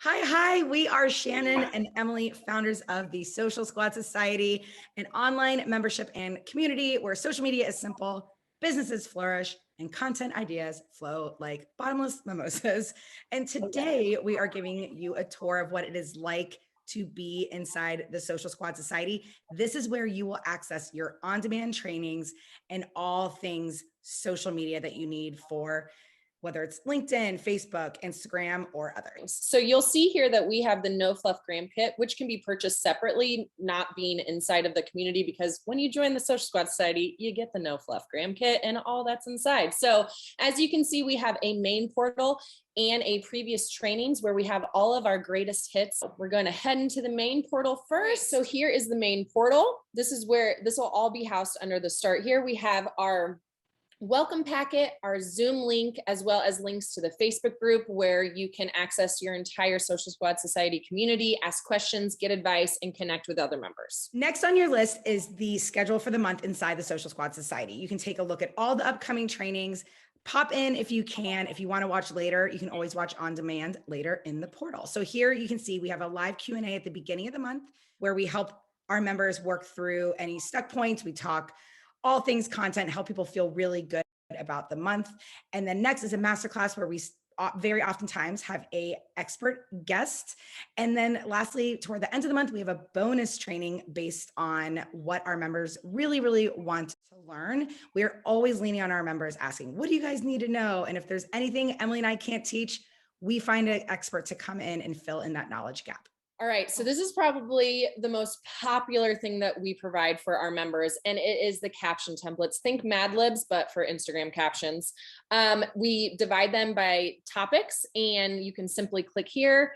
Hi. We are Shannon and Emily, founders of the Social Squad Society, an online membership and community where social media is simple, businesses flourish, and content ideas flow like bottomless mimosas. And today we are giving you a tour of what it is like to be inside the Social Squad Society. This is where you will access your on-demand trainings and all things social media that you need for whether it's LinkedIn, Facebook, Instagram, or others. So you'll see here that we have the No Fluff Gram Kit, which can be purchased separately, not being inside of the community, because when you join the Social Squad Society, you get the No Fluff Gram Kit and all that's inside. So as you can see, we have a main portal and a previous trainings where we have all of our greatest hits. We're going to head into the main portal first. So here is the main portal. This is where this will all be housed under the start. Here we have our welcome packet, our Zoom link, as well as links to the Facebook group where you can access your entire Social Squad Society community, ask questions, get advice, and connect with other members. Next on your list is the schedule for the month inside the Social Squad Society. You can take a look at all the upcoming trainings, pop in if you can. If you want to watch later, you can always watch on demand later in the portal. So here you can see we have a live Q&A at the beginning of the month where we help our members work through any stuck points. We talk all things content, help people feel really good about the month. And then next is a masterclass where we very oftentimes have a expert guest. And then lastly, toward the end of the month, we have a bonus training based on what our members really want to learn. We're always leaning on our members asking, what do you guys need to know? And if there's anything Emily and I can't teach, we find an expert to come in and fill in that knowledge gap. All right, so this is probably the most popular thing that we provide for our members, and it is the caption templates. Think Mad Libs, but for Instagram captions. We divide them by topics, and you can simply click here,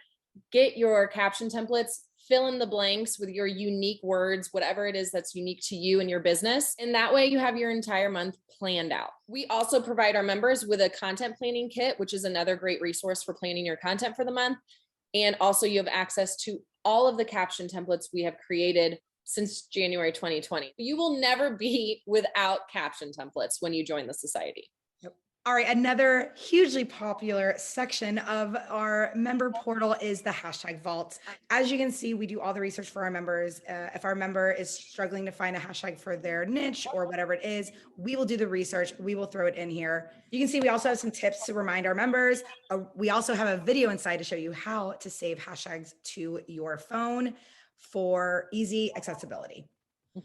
get your caption templates, fill in the blanks with your unique words, whatever it is that's unique to you and your business. And that way you have your entire month planned out. We also provide our members with a content planning kit, which is another great resource for planning your content for the month. And also you have access to all of the caption templates we have created since January 2020. You will never be without caption templates when you join the society. All right, another hugely popular section of our member portal is the hashtag vault. As you can see, we do all the research for our members. If our member is struggling to find a hashtag for their niche or whatever it is, we will do the research. We will throw it in here. You can see we also have some tips to remind our members. We also have a video inside to show you how to save hashtags to your phone for easy accessibility.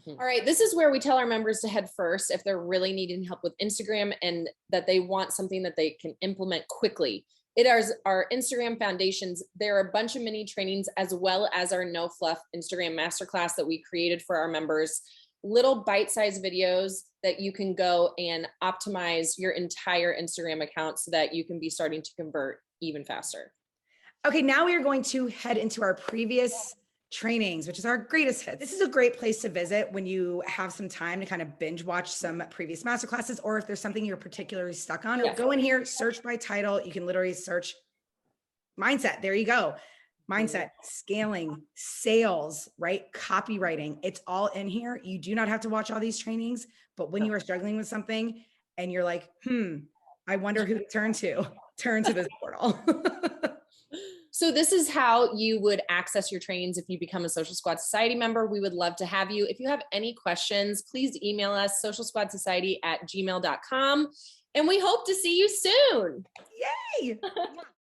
All right, this is where we tell our members to head first if they're really needing help with Instagram and that they want something that they can implement quickly. It is our Instagram foundations. There are a bunch of mini trainings as well as our No Fluff Instagram masterclass that we created for our members. Little bite-sized videos that you can go and optimize your entire Instagram account so that you can be starting to convert even faster. Okay, now we are going to head into our previous trainings, which is our greatest hits. This is a great place to visit when you have some time to kind of binge watch some previous masterclasses, or if there's something you're particularly stuck on, go in here, search by title. You can literally search mindset. There you go. Mindset, scaling, sales, right? Copywriting. It's all in here. You do not have to watch all these trainings, but when you are struggling with something and you're like, I wonder who to turn to this portal. So this is how you would access your trainings if you become a Social Squad Society member. We would love to have you. If you have any questions, please email us socialsquadsociety@gmail.com. And we hope to see you soon. Yay!